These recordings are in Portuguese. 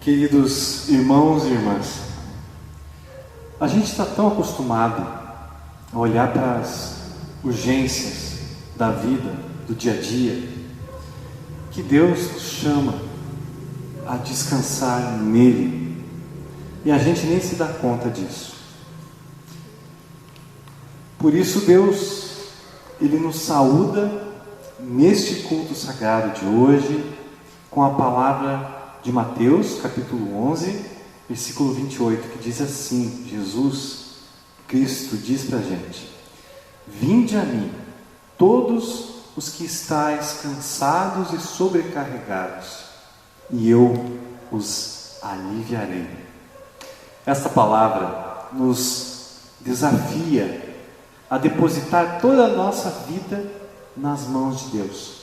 Queridos irmãos e irmãs, a gente está tão acostumado a olhar para as urgências da vida, do dia a dia, que Deus nos chama a descansar nele, e a gente nem se dá conta disso. Por isso Deus, Ele nos saúda neste culto sagrado de hoje, com a palavra de Mateus, capítulo 11, versículo 28, que diz assim: Jesus Cristo diz para a gente: vinde a mim, todos os que estáis cansados e sobrecarregados, e eu os aliviarei. Esta palavra nos desafia a depositar toda a nossa vida nas mãos de Deus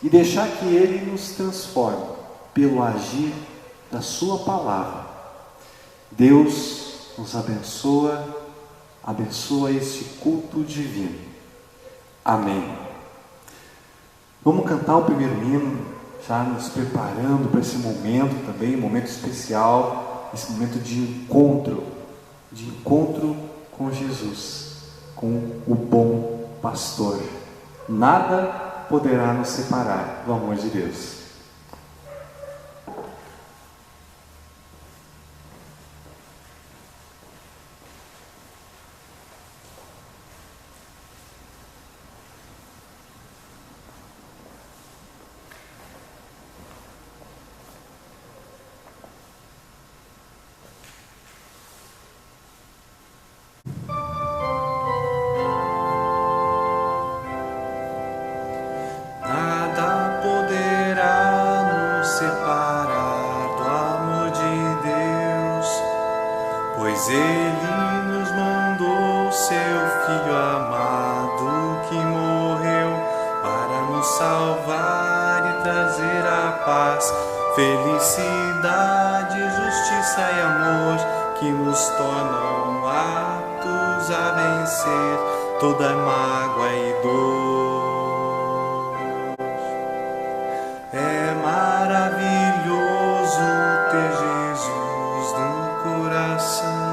e deixar que Ele nos transforme pelo agir da sua palavra. Deus nos abençoa este culto divino. Amém. Vamos cantar o primeiro hino, já nos preparando para esse momento também, um momento especial, esse momento de encontro com Jesus, com o bom pastor. Nada poderá nos separar do amor de Deus. Felicidade, justiça e amor que nos tornam aptos a vencer toda mágoa e dor. É maravilhoso ter Jesus no coração,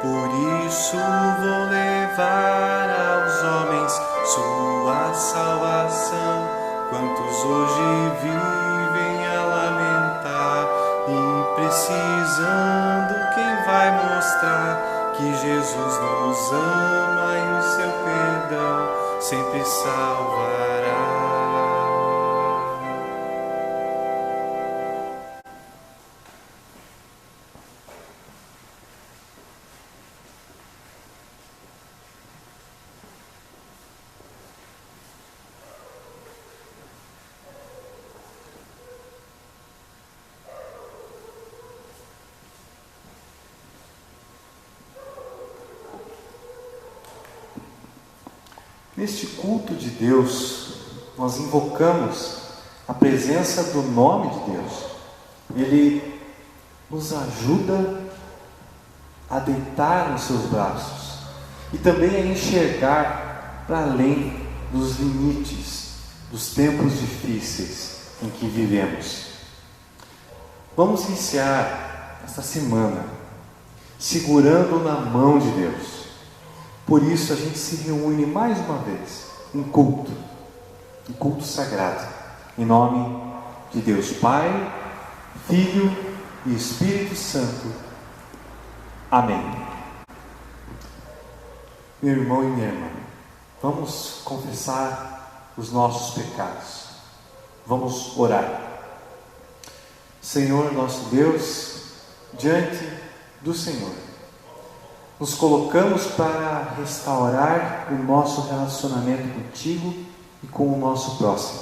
por isso vou levar aos homens sua salvação. Quantos hoje vivem a lamentar e precisando, quem vai mostrar que Jesus nos ama e o seu perdão sempre salvará. Neste culto de Deus, nós invocamos a presença do nome de Deus. Ele nos ajuda a deitar nos seus braços e também a enxergar para além dos limites dos tempos difíceis em que vivemos. Vamos iniciar esta semana segurando na mão de Deus. Por isso a gente se reúne mais uma vez em culto sagrado, em nome de Deus Pai, Filho e Espírito Santo. Amém. Meu irmão e minha irmã, vamos confessar os nossos pecados. Vamos orar. Senhor nosso Deus, diante do Senhor, nos colocamos para restaurar o nosso relacionamento contigo e com o nosso próximo.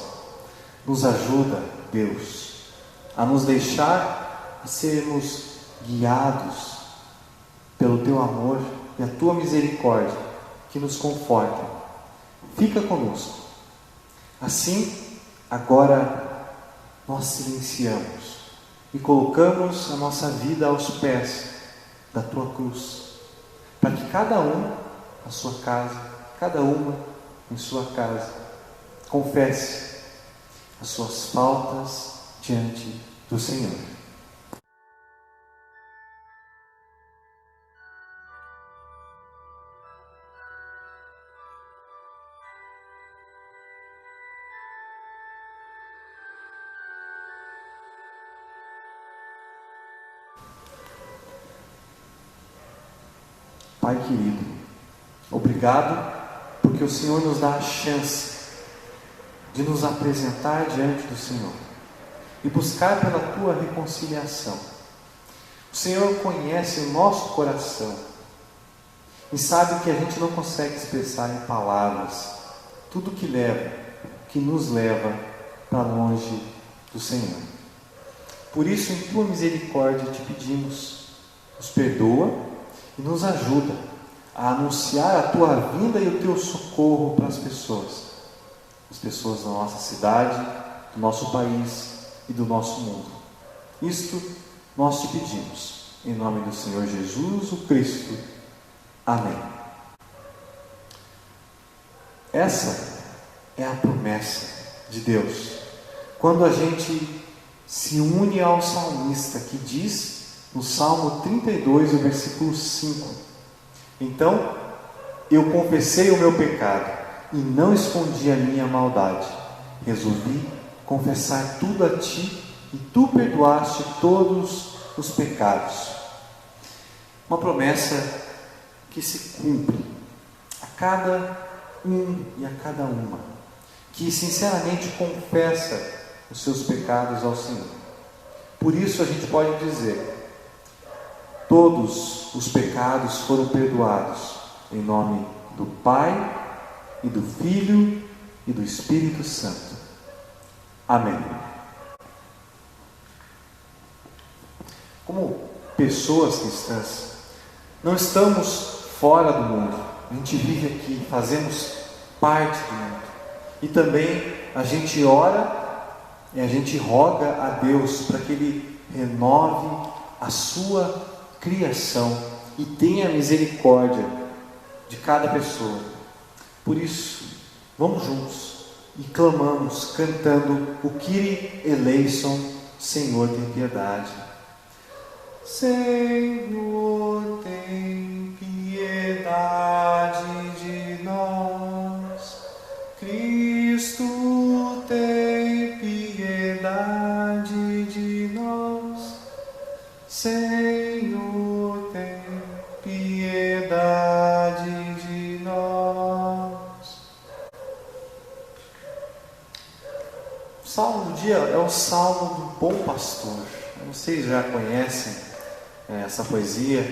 Nos ajuda, Deus, a nos deixar sermos guiados pelo Teu amor e a Tua misericórdia que nos conforta. Fica conosco. Assim, agora nós silenciamos e colocamos a nossa vida aos pés da Tua cruz, para que cada um na sua casa, cada uma em sua casa, confesse as suas faltas diante do Senhor. Pai querido, obrigado porque o Senhor nos dá a chance de nos apresentar diante do Senhor e buscar pela Tua reconciliação. O Senhor conhece o nosso coração e sabe que a gente não consegue expressar em palavras tudo que nos leva para longe do Senhor. Por isso, em Tua misericórdia te pedimos, nos perdoa e nos ajuda a anunciar a Tua vinda e o Teu socorro para as pessoas da nossa cidade, do nosso país e do nosso mundo. Isto nós te pedimos, em nome do Senhor Jesus, o Cristo. Amém. Essa é a promessa de Deus. Quando a gente se une ao salmista que diz no Salmo 32, o versículo 5: então eu confessei o meu pecado e não escondi a minha maldade. Resolvi confessar tudo a Ti e Tu perdoaste todos os pecados. Uma promessa que se cumpre a cada um e a cada uma que sinceramente confessa os seus pecados ao Senhor. Por isso a gente pode dizer: todos os pecados foram perdoados, em nome do Pai, e do Filho, e do Espírito Santo. Amém. Como pessoas cristãs, não estamos fora do mundo. A gente vive aqui, fazemos parte do mundo. E também a gente ora e a gente roga a Deus para que Ele renove a sua criação e tenha misericórdia de cada pessoa. Por isso, vamos juntos e clamamos, cantando o Kyrie eleison, Senhor tem piedade. Senhor tem piedade de nós, Cristo tem piedade de nós, Senhor tem piedade de nós. O salmo do dia é o salmo do bom pastor. Vocês já conhecem essa poesia,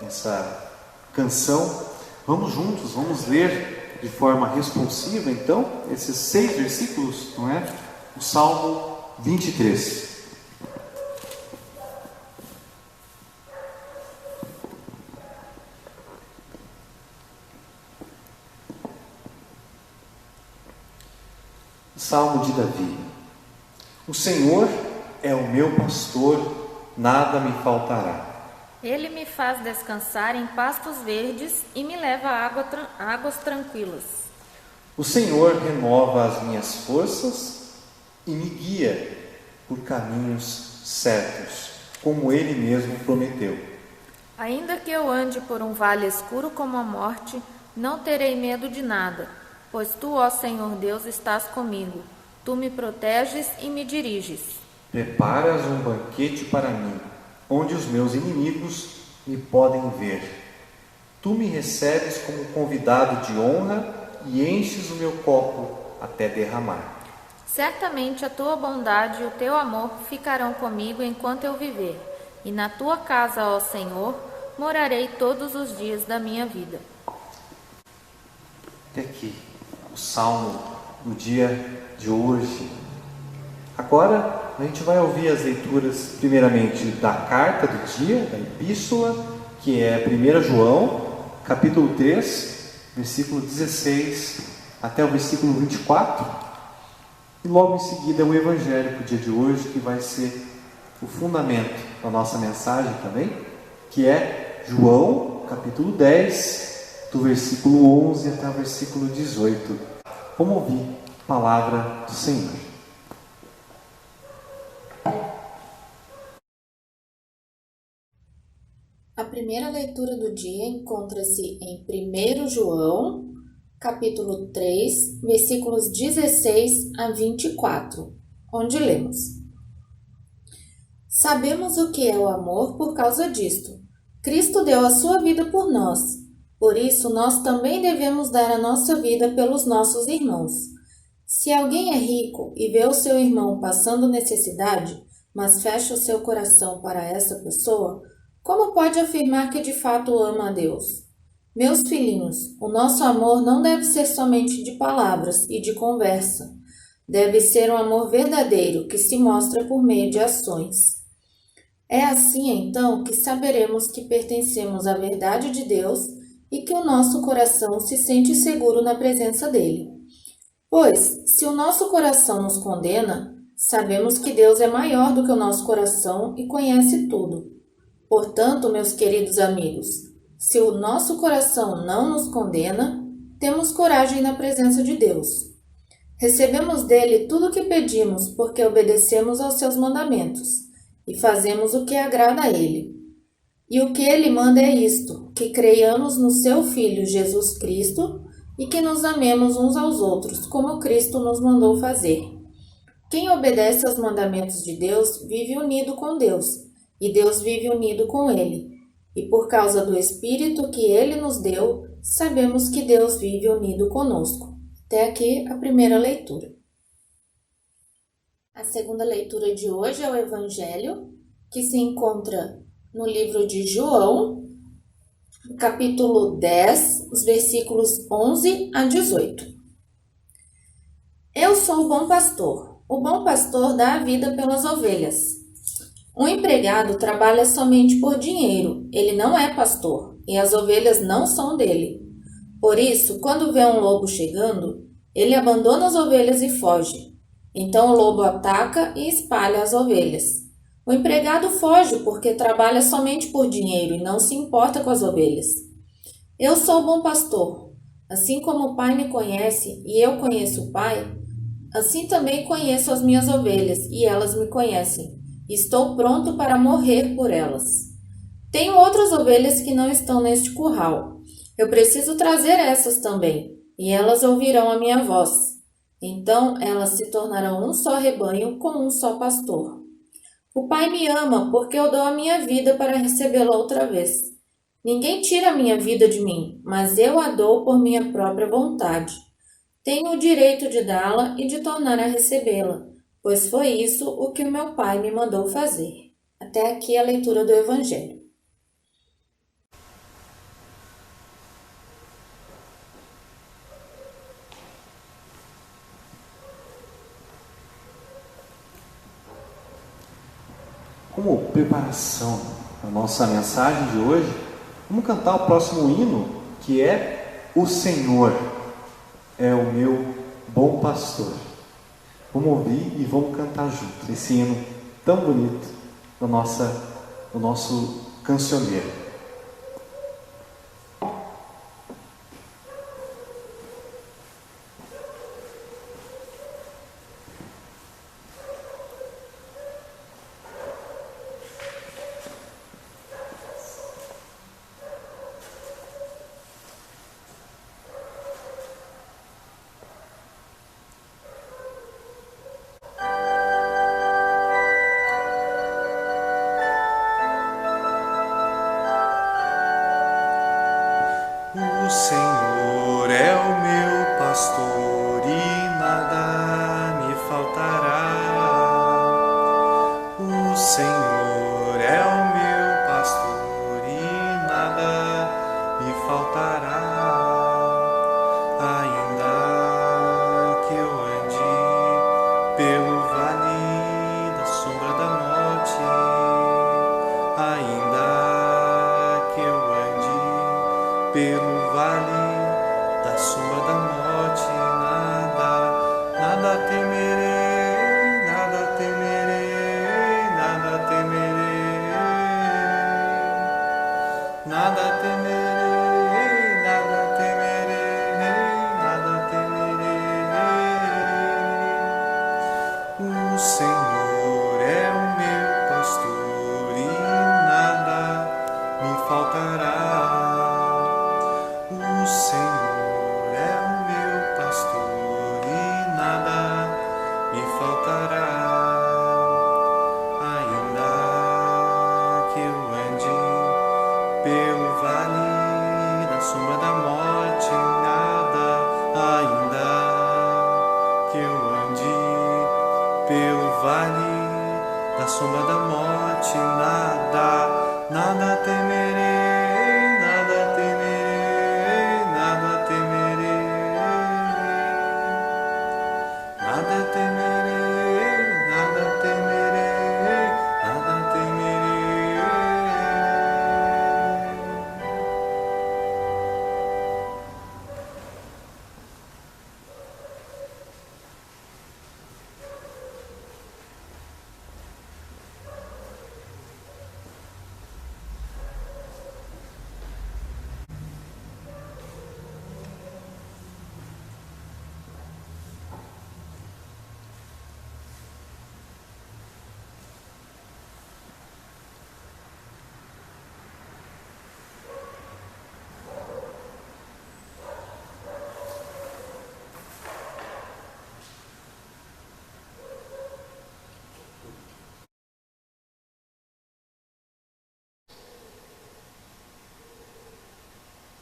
essa canção. Vamos juntos, vamos ler de forma responsiva então esses 6 versículos, não é? O Salmo 23. Salmo de Davi. O Senhor é o meu pastor, nada me faltará. Ele me faz descansar em pastos verdes e me leva a águas tranquilas. O Senhor renova as minhas forças e me guia por caminhos certos, como Ele mesmo prometeu. Ainda que eu ande por um vale escuro como a morte, não terei medo de nada, pois Tu, ó Senhor Deus, estás comigo. Tu me proteges e me diriges. Preparas um banquete para mim, onde os meus inimigos me podem ver. Tu me recebes como convidado de honra e enches o meu copo até derramar. Certamente a Tua bondade e o Teu amor ficarão comigo enquanto eu viver, e na Tua casa, ó Senhor, morarei todos os dias da minha vida. Até aqui, o salmo do dia de hoje. Agora a gente vai ouvir as leituras, primeiramente, da carta do dia, da epístola, que é 1 João, capítulo 3, versículo 16 até o versículo 24. E logo em seguida o evangelho para o dia de hoje, que vai ser o fundamento da nossa mensagem também, que é João, capítulo 10, do versículo 11 até o versículo 18. Vamos ouvir a palavra do Senhor. A primeira leitura do dia encontra-se em 1 João, capítulo 3, versículos 16 a 24, onde lemos: Sabemos o que é o amor por causa disto. Cristo deu a sua vida por nós, Por isso, nós também devemos dar a nossa vida pelos nossos irmãos. Se alguém é rico e vê o seu irmão passando necessidade, mas fecha o seu coração para essa pessoa, como pode afirmar que de fato ama a Deus? Meus filhinhos, o nosso amor não deve ser somente de palavras e de conversa. Deve ser um amor verdadeiro que se mostra por meio de ações. É assim, então, que saberemos que pertencemos à verdade de Deus e que o nosso coração se sente seguro na presença dele. Pois, se o nosso coração nos condena, sabemos que Deus é maior do que o nosso coração e conhece tudo. Portanto, meus queridos amigos, se o nosso coração não nos condena, temos coragem na presença de Deus. Recebemos dele tudo o que pedimos porque obedecemos aos seus mandamentos e fazemos o que agrada a ele. E o que ele manda é isto, que creiamos no seu Filho Jesus Cristo e que nos amemos uns aos outros, como Cristo nos mandou fazer. Quem obedece aos mandamentos de Deus vive unido com Deus, e Deus vive unido com ele. E por causa do Espírito que ele nos deu, sabemos que Deus vive unido conosco. Até aqui a primeira leitura. A segunda leitura de hoje é o Evangelho, que se encontra no livro de João, capítulo 10, os versículos 11 a 18. Eu sou o bom pastor. O bom pastor dá a vida pelas ovelhas. Um empregado trabalha somente por dinheiro. Ele não é pastor, e as ovelhas não são dele. Por isso, quando vê um lobo chegando, ele abandona as ovelhas e foge. Então o lobo ataca e espalha as ovelhas. O empregado foge porque trabalha somente por dinheiro e não se importa com as ovelhas. Eu sou o bom pastor. Assim como o Pai me conhece e eu conheço o Pai, assim também conheço as minhas ovelhas e elas me conhecem. Estou pronto para morrer por elas. Tenho outras ovelhas que não estão neste curral. Eu preciso trazer essas também, e elas ouvirão a minha voz. Então elas se tornarão um só rebanho com um só pastor. O Pai me ama porque eu dou a minha vida para recebê-la outra vez. Ninguém tira a minha vida de mim, mas eu a dou por minha própria vontade. Tenho o direito de dá-la e de tornar a recebê-la, pois foi isso o que o meu Pai me mandou fazer. Até aqui a leitura do Evangelho. Como preparação da nossa mensagem de hoje, vamos cantar o próximo hino, que é O Senhor é o meu bom pastor. Vamos ouvir e vamos cantar juntos esse hino tão bonito do nosso cancioneiro. O Senhor é o meu pastor e nada me faltará. O Senhor é o meu pastor e nada me faltará. Ainda que eu ande pelo vale da sombra da morte, ainda que eu ande pelo vale da sombra da morte, nada temerei, nada temerei, nada temerei, nada temerei, nada temerei, nada temerei. O Senhor é o meu pastor e nada me faltará. O Senhor é o meu pastor e nada me faltará. Ainda que eu ande pelo vale da sombra vale da sombra da morte, nada temerei, nada temerei, nada temerei, nada temerei, nada temerei, nada temerei.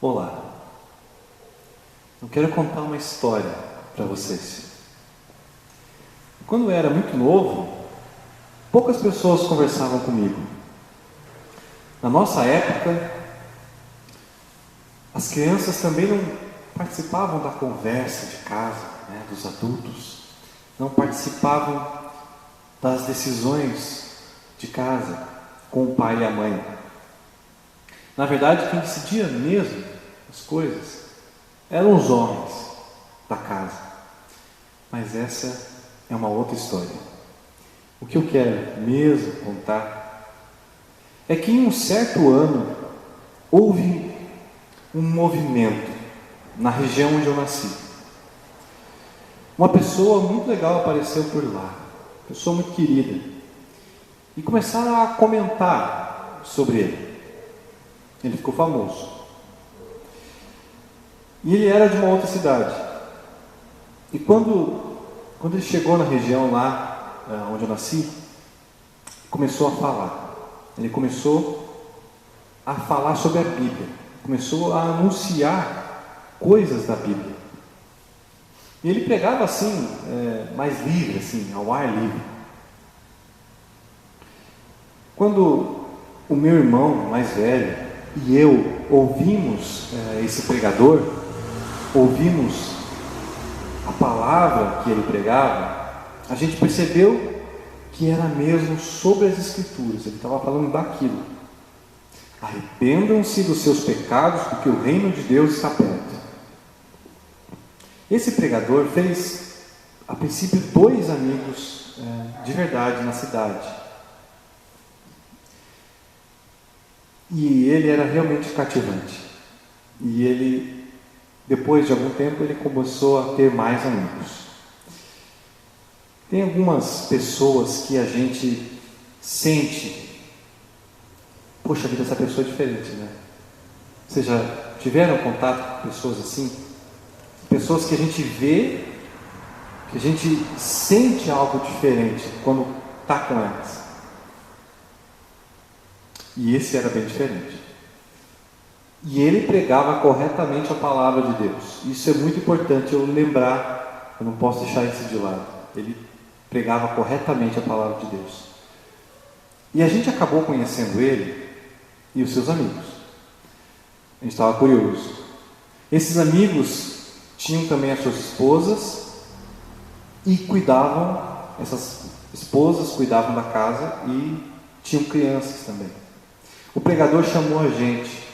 Olá, eu quero contar uma história para vocês. Quando eu era muito novo, poucas pessoas conversavam comigo. Na nossa época, as crianças também não participavam da conversa de casa, dos adultos, não participavam das decisões de casa com o pai e a mãe. Na verdade, quem decidia mesmo as coisas eram os homens da casa. Mas essa é uma outra história. O que eu quero mesmo contar é que em um certo ano houve um movimento na região onde eu nasci. Uma pessoa muito legal apareceu por lá, pessoa muito querida, e começaram a comentar sobre ele. Ele ficou famoso. E ele era de uma outra cidade. E quando ele chegou na região lá onde eu nasci, começou a falar. Ele começou a falar sobre a Bíblia. Começou a anunciar coisas da Bíblia. E ele pregava assim, mais livre, assim, ao ar livre. Quando o meu irmão mais velho e eu ouvimos esse pregador, ouvimos a palavra que ele pregava, a gente percebeu que era mesmo sobre as Escrituras. Ele estava falando daquilo. Arrependam-se dos seus pecados, porque o reino de Deus está perto. Esse pregador fez, a princípio, 2 amigos de verdade na cidade. E ele era realmente cativante. E ele, depois de algum tempo, ele começou a ter mais amigos. Tem algumas pessoas que a gente sente, poxa vida, essa pessoa é diferente, né? Vocês já tiveram contato com pessoas assim? Pessoas que a gente vê, que a gente sente algo diferente quando está com elas. E esse era bem diferente. E ele pregava corretamente a palavra de Deus. Isso é muito importante eu lembrar, eu não posso deixar isso de lado. Ele pregava corretamente a palavra de Deus. E a gente acabou conhecendo ele e os seus amigos. A gente estava curioso. Esses amigos tinham também as suas esposas e cuidavam, essas esposas cuidavam da casa e tinham crianças também. O pregador chamou a gente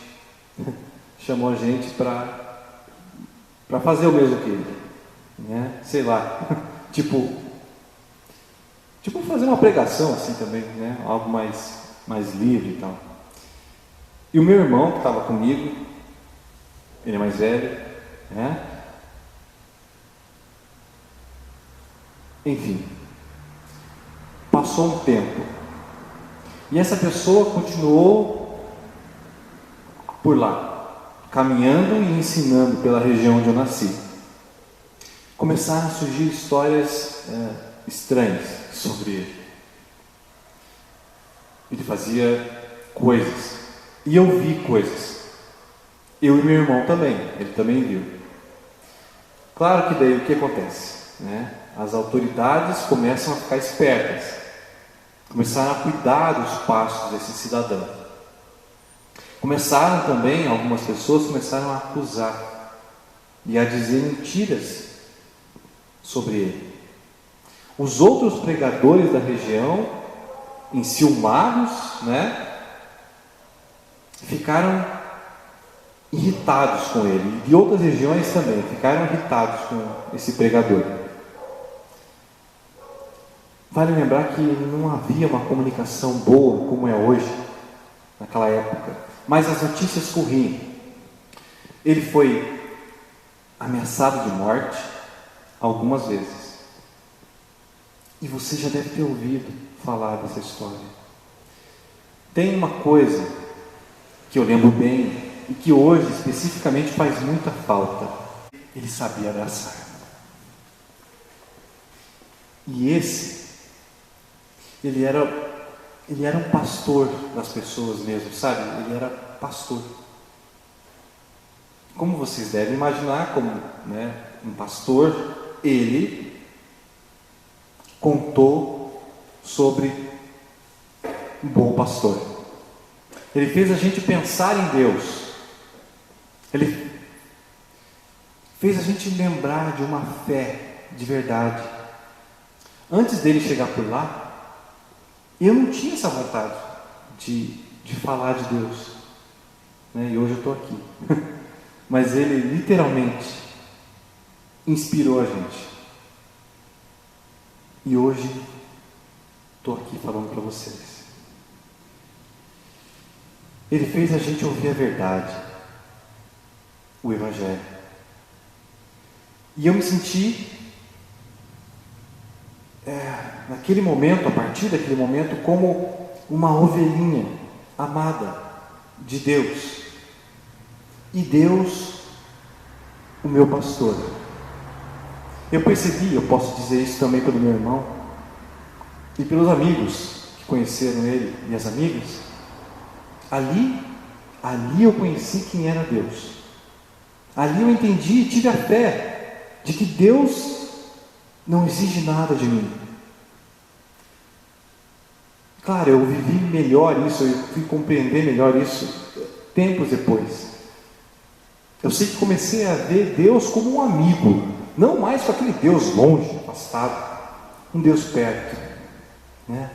para fazer o mesmo que ele, né? Sei lá, tipo fazer uma pregação assim também, né? Algo mais livre e tal. E o meu irmão que estava comigo, ele é mais velho, né? Enfim, passou um tempo e essa pessoa continuou por lá, caminhando e ensinando pela região onde eu nasci. Começaram a surgir histórias estranhas sobre ele. Ele fazia coisas e eu vi coisas. Eu e meu irmão também, ele também viu. Claro que daí o que acontece? né, as autoridades começam a ficar espertas, começaram a cuidar dos passos desse cidadão. Começaram também, algumas pessoas começaram a acusar e a dizer mentiras sobre ele. Os outros pregadores da região, enciumados, né, ficaram irritados com ele. E de outras regiões também ficaram irritados com esse pregador. Vale lembrar que não havia uma comunicação boa como é hoje, naquela época, mas as notícias corriam. Ele foi ameaçado de morte algumas vezes. E você já deve ter ouvido falar dessa história. Tem uma coisa que eu lembro bem e que hoje especificamente faz muita falta. Ele sabia abraçar. E ele era um pastor das pessoas mesmo, sabe? Ele era pastor. Como vocês devem imaginar, como, né, um pastor, ele contou sobre um bom pastor. Ele fez a gente pensar em Deus. Ele fez a gente lembrar de uma fé de verdade. Antes dele chegar por lá, eu não tinha essa vontade de falar de Deus, né? E hoje eu estou aqui. Mas ele literalmente inspirou a gente. E hoje estou aqui falando para vocês. Ele fez a gente ouvir a verdade, o Evangelho. E eu me senti, naquele momento, a partir daquele momento, como uma ovelhinha amada de Deus. E Deus, o meu pastor. Eu percebi, eu posso dizer isso também pelo meu irmão e pelos amigos que conheceram ele e as amigas. Ali eu conheci quem era Deus. Ali eu entendi e tive a fé de que Deus não exige nada de mim. Claro, eu vivi melhor isso, eu fui compreender melhor isso tempos depois. Eu sei que comecei a ver Deus como um amigo, não mais com aquele Deus longe, afastado, um Deus perto, né?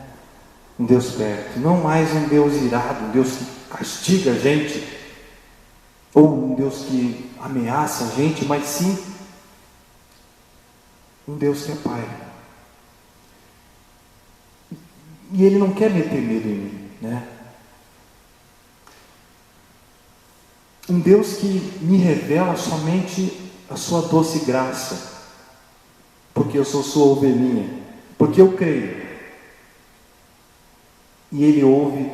Um Deus perto, não mais um Deus irado, um Deus que castiga a gente, ou um Deus que ameaça a gente, mas sim um Deus que é Pai. E Ele não quer meter medo em mim, né? Um Deus que me revela somente a sua doce graça, porque eu sou sua ovelhinha, porque eu creio. E Ele ouve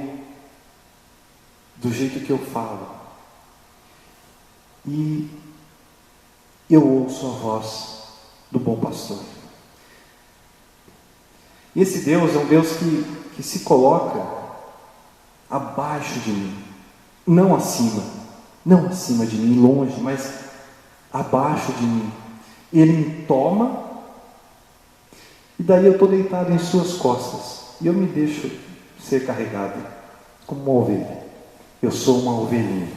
do jeito que eu falo. E eu ouço a voz do bom pastor. E esse Deus é um Deus que se coloca abaixo de mim, não acima de mim, longe, mas abaixo de mim. Ele me toma, e daí eu estou deitado em suas costas, e eu me deixo ser carregado como uma ovelha. Eu sou uma ovelhinha.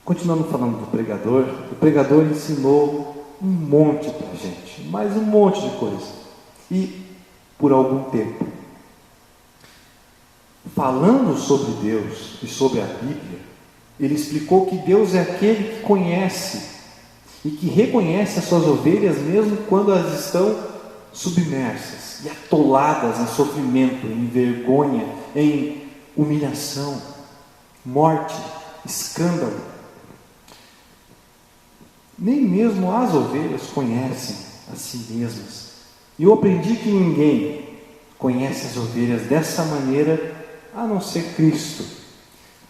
Continuando falando do pregador, o pregador ensinou um monte para a gente, mais um monte de coisa. E por algum tempo, falando sobre Deus e sobre a Bíblia, ele explicou que Deus é aquele que conhece e que reconhece as suas ovelhas mesmo quando elas estão submersas e atoladas em sofrimento, em vergonha, em humilhação, morte, escândalo. Nem mesmo as ovelhas conhecem a si mesmas. E eu aprendi que ninguém conhece as ovelhas dessa maneira a não ser Cristo.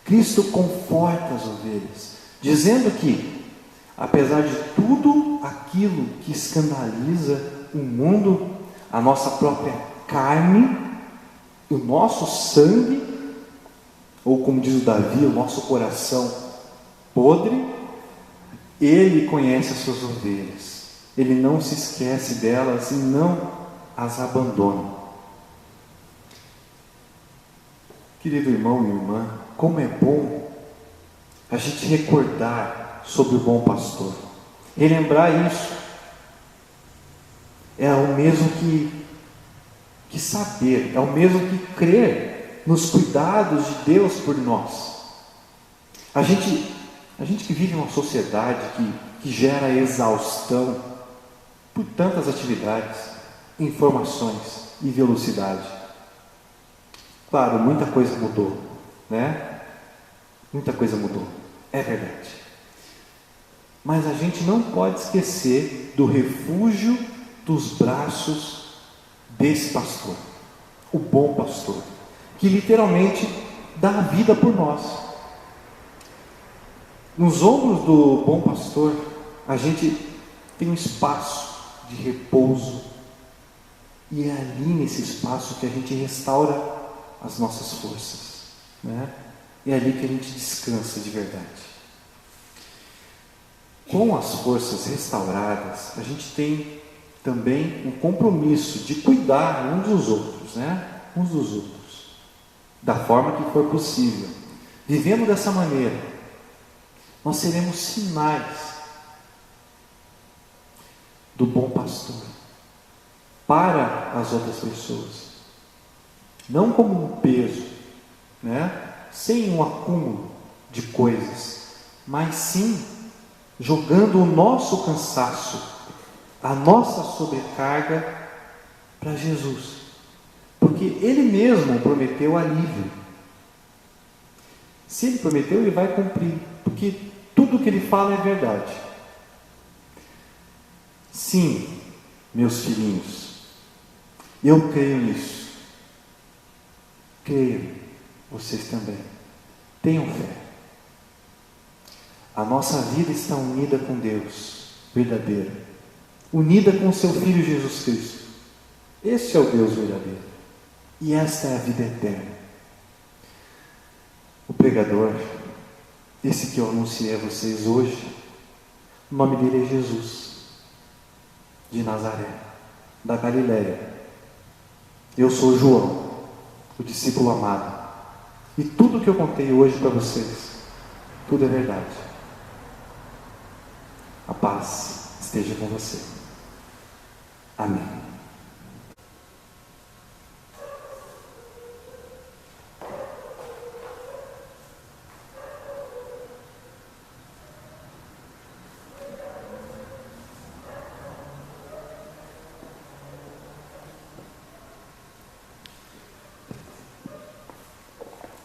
Cristo conforta as ovelhas, dizendo que, apesar de tudo aquilo que escandaliza o mundo, a nossa própria carne, o nosso sangue, ou como diz o Davi, o nosso coração podre, Ele conhece as suas ovelhas. Ele não se esquece delas e não as abandona. Querido irmão e irmã, como é bom a gente recordar sobre o bom pastor. Relembrar isso é o mesmo que saber, é o mesmo que crer nos cuidados de Deus por nós. A gente que vive em uma sociedade que gera exaustão por tantas atividades, informações e velocidade. Claro, muita coisa mudou, né? Muita coisa mudou, é verdade. Mas a gente não pode esquecer do refúgio dos braços desse pastor, o bom pastor, que literalmente dá a vida por nós. Nos ombros do bom pastor, a gente tem um espaço de repouso, e é ali nesse espaço que a gente restaura as nossas forças, né? É ali que a gente descansa de verdade. Com as forças restauradas, a gente tem também um compromisso de cuidar uns dos outros, né? Uns dos outros, da forma que for possível. Vivendo dessa maneira, nós seremos sinais do bom pastor para as outras pessoas, não como um peso, né? Sem um acúmulo de coisas, mas sim jogando o nosso cansaço, a nossa sobrecarga para Jesus, porque Ele mesmo prometeu alívio. Se Ele prometeu, Ele vai cumprir, porque tudo que Ele fala é verdade. Sim, meus filhinhos, eu creio nisso. Creio, vocês também. Tenham fé. A nossa vida está unida com Deus, verdadeira. Unida com o seu Filho Jesus Cristo. Esse é o Deus verdadeiro. E esta é a vida eterna. O pregador, esse que eu anunciei a vocês hoje, o nome dele é Jesus, de Nazaré, da Galileia. Eu sou João, o discípulo amado. E tudo que eu contei hoje para vocês, tudo é verdade. A paz esteja com você. Amém.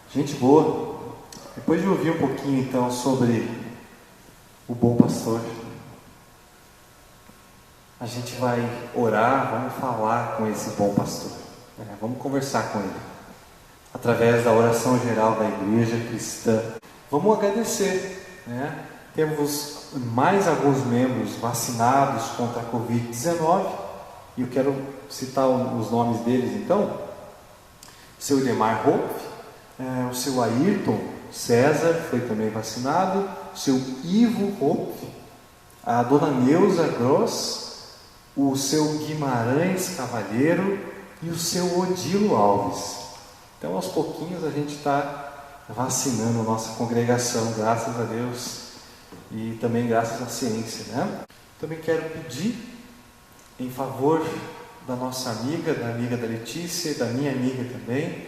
Gente boa, depois de ouvir um pouquinho então sobre o bom pastor, a gente vai orar, vamos falar com esse bom pastor, vamos conversar com ele, através da oração geral da igreja cristã. Vamos agradecer, né? Temos mais alguns membros vacinados contra a Covid-19, e eu quero citar os nomes deles então. O seu Idemar Rolf, o seu Ayrton César foi também vacinado, o seu Ivo Rolf, a dona Neuza Gross, o seu Guimarães Cavalheiro e o seu Odilo Alves. Então, aos pouquinhos a gente está vacinando a nossa congregação, graças a Deus, e também graças à ciência, né? Também quero pedir em favor da nossa amiga, da amiga da Letícia, da minha amiga também,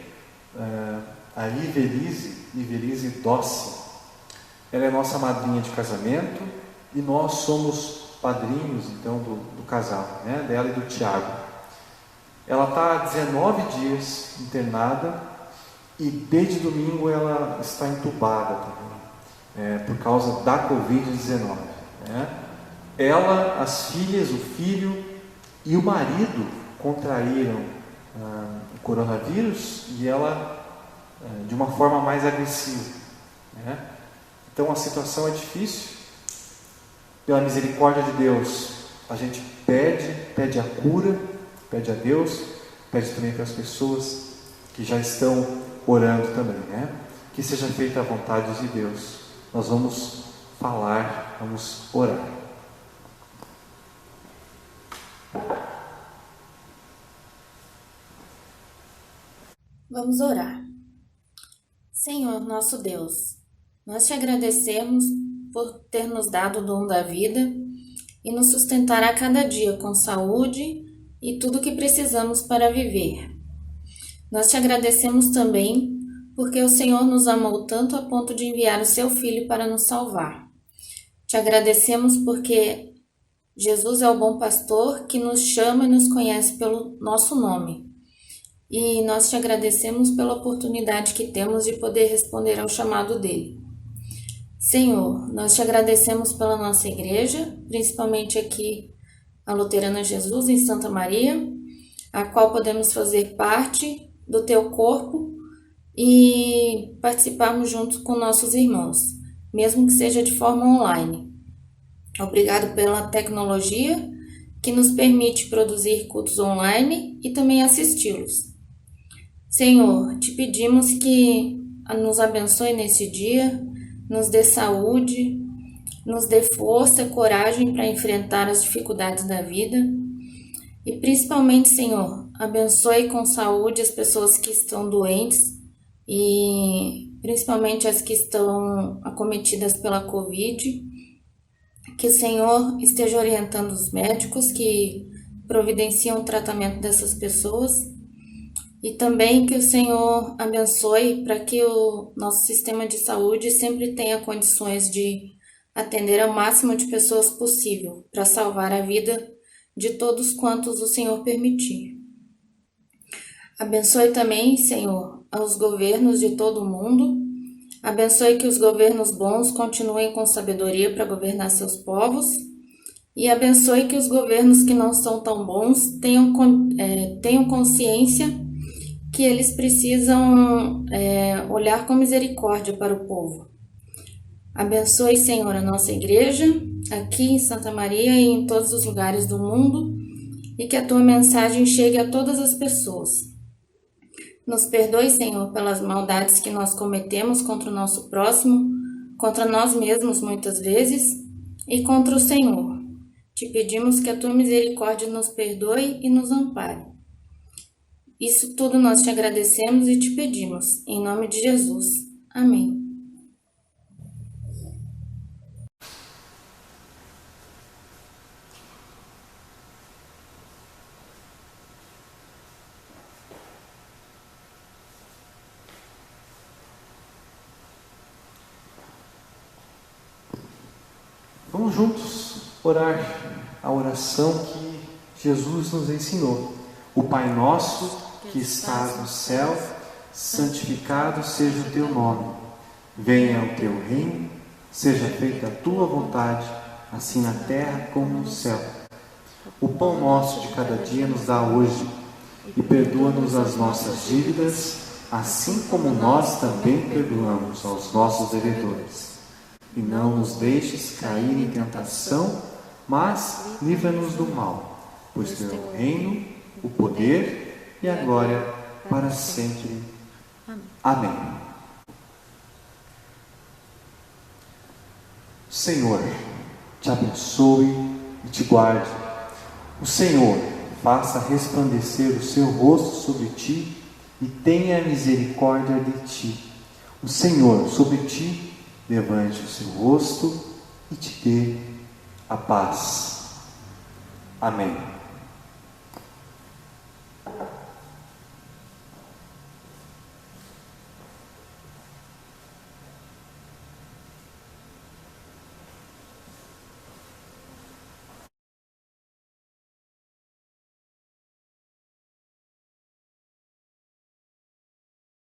a Ivelise Dossi. Ela é nossa madrinha de casamento e nós somos padrinhos então do casal, né? Dela e do Tiago. Ela está há 19 dias internada e desde domingo ela está entubada também, por causa da Covid-19, né? Ela, as filhas, o filho e o marido contraíram o coronavírus, e ela de uma forma mais agressiva, né? Então a situação é difícil. Pela misericórdia de Deus, a gente pede a cura, pede a Deus, pede também para as pessoas que já estão orando também, né? Que seja feita a vontade de Deus. Nós vamos falar, vamos orar. Vamos orar. Senhor, nosso Deus, nós te agradecemos por ter nos dado o dom da vida e nos sustentar a cada dia com saúde e tudo o que precisamos para viver. Nós te agradecemos também porque o Senhor nos amou tanto a ponto de enviar o seu Filho para nos salvar. Te agradecemos porque Jesus é o bom pastor que nos chama e nos conhece pelo nosso nome. E nós te agradecemos pela oportunidade que temos de poder responder ao chamado dele. Senhor, nós te agradecemos pela nossa igreja, principalmente aqui a Luterana Jesus em Santa Maria, a qual podemos fazer parte do teu corpo e participarmos junto com nossos irmãos, mesmo que seja de forma online. Obrigado pela tecnologia que nos permite produzir cultos online e também assisti-los. Senhor, te pedimos que nos abençoe nesse dia, nos dê saúde, nos dê força e coragem para enfrentar as dificuldades da vida. E principalmente, Senhor, abençoe com saúde as pessoas que estão doentes e principalmente as que estão acometidas pela Covid. Que o Senhor esteja orientando os médicos que providenciam o tratamento dessas pessoas. E também que o Senhor abençoe para que o nosso sistema de saúde sempre tenha condições de atender ao máximo de pessoas possível para salvar a vida de todos quantos o Senhor permitir. Abençoe também, Senhor, aos governos de todo o mundo. Abençoe que os governos bons continuem com sabedoria para governar seus povos. E abençoe que os governos que não são tão bons tenham consciência que eles precisam olhar com misericórdia para o povo. Abençoe, Senhor, a nossa igreja, aqui em Santa Maria e em todos os lugares do mundo, e que a tua mensagem chegue a todas as pessoas. Nos perdoe, Senhor, pelas maldades que nós cometemos contra o nosso próximo, contra nós mesmos muitas vezes, e contra o Senhor. Te pedimos que a tua misericórdia nos perdoe e nos ampare. Isso tudo nós te agradecemos e te pedimos, em nome de Jesus. Amém. Vamos juntos orar a oração que Jesus nos ensinou. O Pai nosso que estás no céu, santificado seja o teu nome. Venha o teu reino, seja feita a tua vontade, assim na terra como no céu. O pão nosso de cada dia nos dá hoje, e perdoa-nos as nossas dívidas, assim como nós também perdoamos aos nossos devedores. E não nos deixes cair em tentação, mas livra-nos do mal, pois teu é o reino, o poder e a glória para sempre. Amém. Senhor, te abençoe e te guarde. O Senhor faça resplandecer o seu rosto sobre ti e tenha misericórdia de ti. O Senhor sobre ti levante o seu rosto e te dê a paz. Amém.